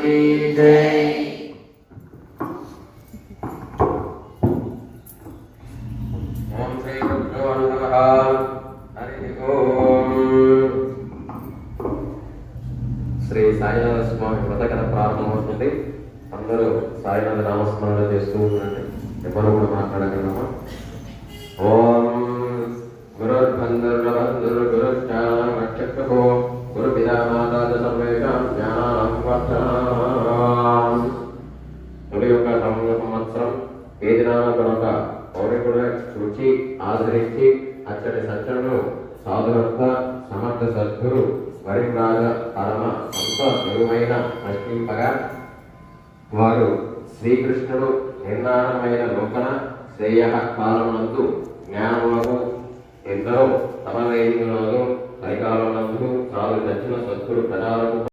जय। ओम श्री गुरुभ्यो नमः। हरि ओम। శ్రీ సాయినాథ స్వామి వ్రతకథ ప్రారంభమవుతుంది. అందరూ సాయినాథ నామస్మరణ చేస్తూ ఉండండి. ఎవరు కూడా మాట్లాడగలమా? ఓం గురుర్బంధుర్బంధుర్ గురుశ్చాక్షో గురు పితా మాతా సర్వేషాం జ్ఞానానాం వర్ధనాం. తొలి యొక్క సంవత్సరం ఏ దినాన కనుక పౌరుడు చూచి ఆదరించి అచ్చటి సత్యను సాధురత్వ సమర్థ సద్గురు వరిరాజ పరమ అంత మెరుగైన ప్రశ్నింపగా వారు శ్రీకృష్ణుడు నిర్ణారమైన లోకన శ్రేయ కాలమునందు జ్ఞానములకు ఎందరో తమవేదికలను కలికాలనందు చాలు దక్షిణ సద్గురు ప్రజాలకు